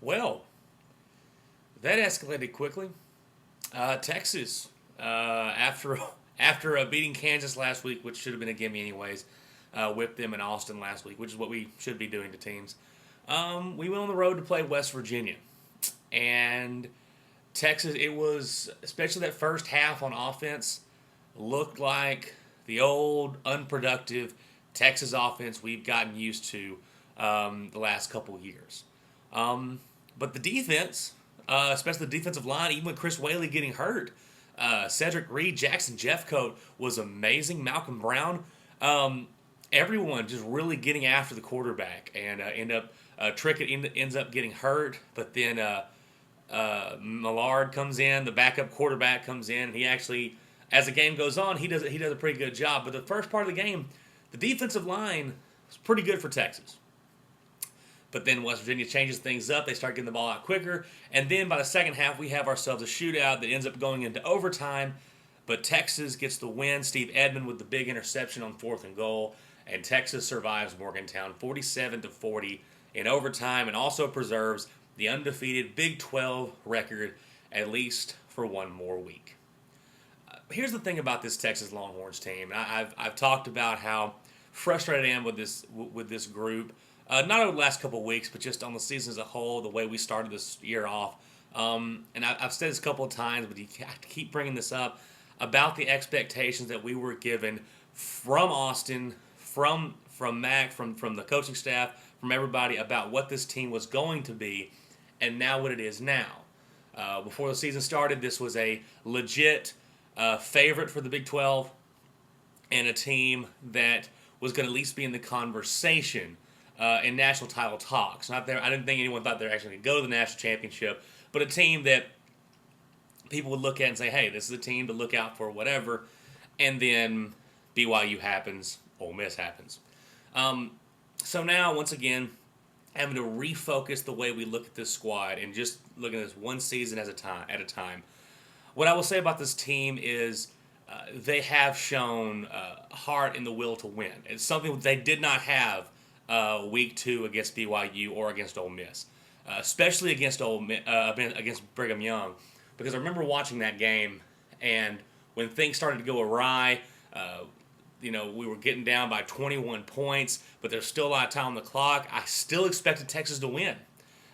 Well, that escalated quickly. Texas, after beating Kansas last week, which should have been a gimme anyways, whipped them in Austin last week, which is what we should be doing to teams. We went on the road to play West Virginia, and Texas. It was especially that first half on offense looked like the old unproductive Texas offense we've gotten used to the last couple years. But the defense, especially the defensive line, even with Chris Whaley getting hurt, Cedric Reed, Jackson Jeffcoat was amazing. Malcolm Brown, everyone just really getting after the quarterback, and Trickett ends up getting hurt, but then Millard comes in, the backup quarterback comes in, and he actually, as the game goes on, he does a pretty good job. But the first part of the game, the defensive line was pretty good for Texas. But then West Virginia changes things up. They start getting the ball out quicker. And then by the second half, we have ourselves a shootout that ends up going into overtime. But Texas gets the win. Steve Edmond with the big interception on 4th and goal. And Texas survives Morgantown 47-40 in overtime and also preserves the undefeated Big 12 record at least for one more week. Here's the thing about this Texas Longhorns team. I've talked about how frustrated I am with this group. Not over the last couple of weeks, but just on the season as a whole, the way we started this year off. And I've said this a couple of times, but you have to keep bringing this up about the expectations that we were given from Austin, from Mac, from the coaching staff, from everybody about what this team was going to be, and now what it is now. Before the season started, this was a legit favorite for the Big 12 and a team that was going to at least be in the conversation in national title talks. Not there. I didn't think anyone thought they were actually going to go to the national championship, but a team that people would look at and say, hey, this is a team to look out for, whatever. And then BYU happens, Ole Miss happens. So now, once again, having to refocus the way we look at this squad and just looking at this one season at a time. What I will say about this team is they have shown heart and the will to win. It's something they did not have week 2 against BYU or against Ole Miss, especially against against Brigham Young, because I remember watching that game, and when things started to go awry, we were getting down by 21 points, but there's still a lot of time on the clock. I still expected Texas to win,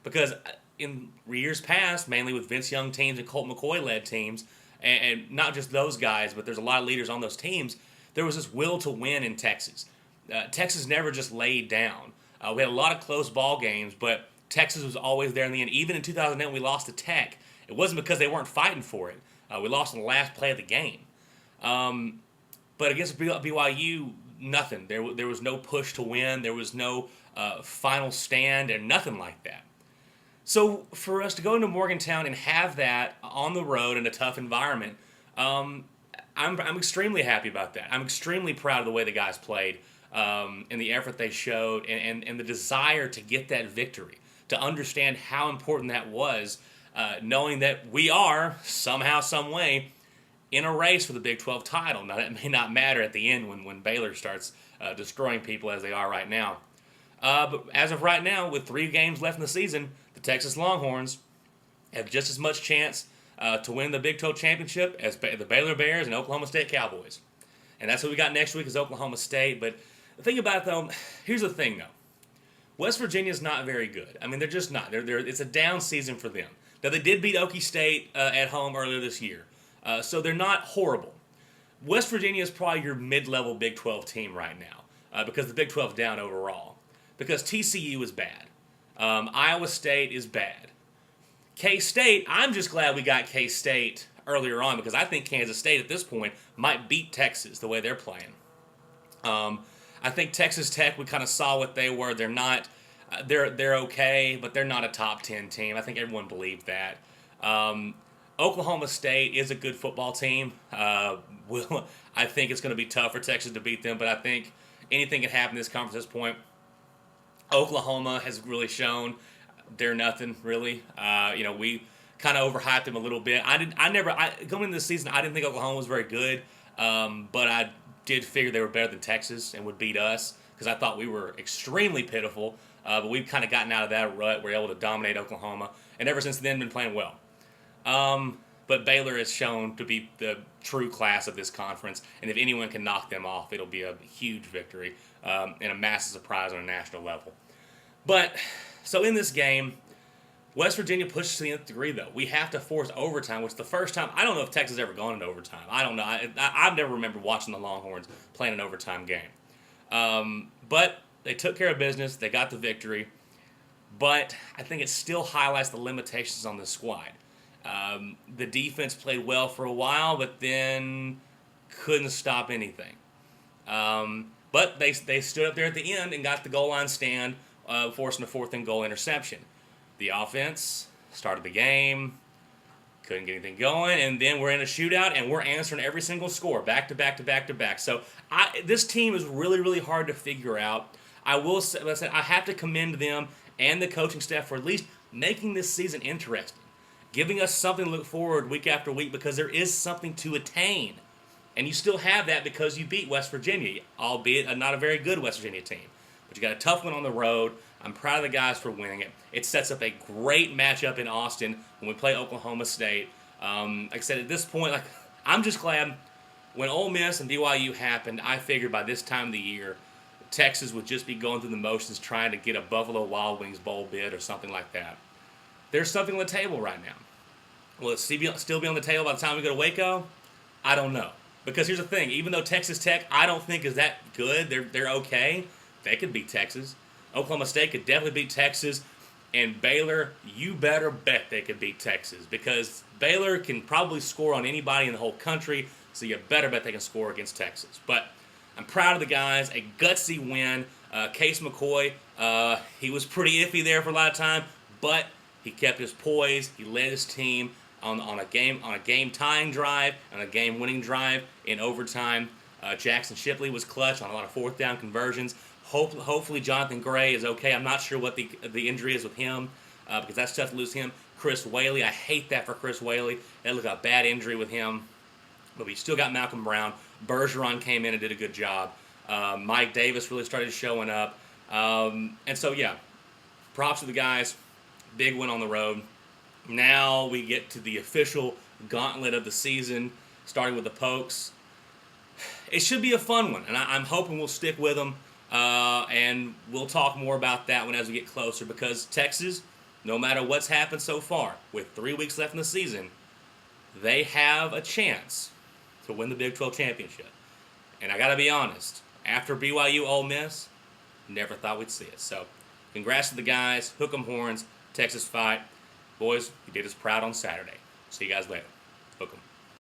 because in years past, mainly with Vince Young teams and Colt McCoy led teams, and not just those guys, but there's a lot of leaders on those teams, there was this will to win in Texas. Texas never just laid down. We had a lot of close ball games, but Texas was always there in the end. Even in 2008 when we lost to Tech, it wasn't because they weren't fighting for it. We lost in the last play of the game. But against BYU, nothing. There was no push to win. There was no final stand and nothing like that. So for us to go into Morgantown and have that on the road in a tough environment, I'm extremely happy about that. I'm extremely proud of the way the guys played. And the effort they showed, and the desire to get that victory, to understand how important that was, knowing that we are, somehow, some way, in a race for the Big 12 title. Now, that may not matter at the end when Baylor starts destroying people as they are right now. But as of right now, with 3 games left in the season, the Texas Longhorns have just as much chance to win the Big 12 championship as the Baylor Bears and Oklahoma State Cowboys. And that's what we got next week is Oklahoma State. But the thing about it, though, here's the thing, though. West Virginia's not very good. I mean, they're just not. It's a down season for them. Now, they did beat Okie State at home earlier this year. So they're not horrible. West Virginia is probably your mid-level Big 12 team right now because the Big 12 is down overall. Because TCU is bad. Iowa State is bad. K-State, I'm just glad we got K-State earlier on because I think Kansas State at this point might beat Texas the way they're playing. I think Texas Tech, we kind of saw what they were. They're not, they're okay, but they're not a top 10 team. I think everyone believed that. Oklahoma State is a good football team. I think it's going to be tough for Texas to beat them, but I think anything can happen in this conference at this point. Oklahoma has really shown they're nothing, really. We kind of overhyped them a little bit. Going into this season, I didn't think Oklahoma was very good, but I did figure they were better than Texas and would beat us because I thought we were extremely pitiful But we've kind of gotten out of that rut. We're able to dominate Oklahoma, and ever since then, been playing well. But Baylor has shown to be the true class of this conference, and if anyone can knock them off, it'll be a huge victory and a massive surprise on a national level. But, so in this game, West Virginia pushes to the nth degree, though. We have to force overtime, which the first time, I don't know if Texas has ever gone into overtime. I don't know. I've never remember watching the Longhorns playing an overtime game. But they took care of business. They got the victory. But I think it still highlights the limitations on this squad. The defense played well for a while, but then couldn't stop anything. But they stood up there at the end and got the goal line stand, forcing a 4th and goal interception. The offense started the game, couldn't get anything going, and then we're in a shootout, and we're answering every single score, back to back to back to back. So this team is really, really hard to figure out. I will say, I have to commend them and the coaching staff for at least making this season interesting, giving us something to look forward week after week, because there is something to attain. And you still have that because you beat West Virginia, albeit not a very good West Virginia team. But you got a tough one on the road. I'm proud of the guys for winning it. It sets up a great matchup in Austin when we play Oklahoma State. Like I said, at this point, I'm just glad when Ole Miss and BYU happened, I figured by this time of the year, Texas would just be going through the motions trying to get a Buffalo Wild Wings bowl bid or something like that. There's something on the table right now. Will it still be on the table by the time we go to Waco? I don't know. Because here's the thing, even though Texas Tech I don't think is that good, they're okay, they could beat Texas. Oklahoma State could definitely beat Texas. And Baylor, you better bet they could beat Texas, because Baylor can probably score on anybody in the whole country, so you better bet they can score against Texas. But I'm proud of the guys. A gutsy win. Case McCoy, he was pretty iffy there for a lot of time, but he kept his poise. He led his team on a game tying drive, on a game winning drive in overtime. Jackson Shipley was clutch on a lot of 4th down conversions. Hopefully Jonathan Gray is okay. I'm not sure what the injury is with him, because that's tough to lose him. Chris Whaley, I hate that for Chris Whaley. That looked like a bad injury with him. But we still got Malcolm Brown. Bergeron came in and did a good job. Mike Davis really started showing up. And so, yeah, props to the guys. Big win on the road. Now we get to the official gauntlet of the season, starting with the Pokes. It should be a fun one, and I'm hoping we'll stick with them. And we'll talk more about that one as we get closer, because Texas, no matter what's happened so far, with 3 weeks left in the season, they have a chance to win the Big 12 championship. And I got to be honest, after BYU Ole Miss, never thought we'd see it. So, congrats to the guys. Hook 'em horns. Texas fight. Boys, you did us proud on Saturday. See you guys later. Hook 'em.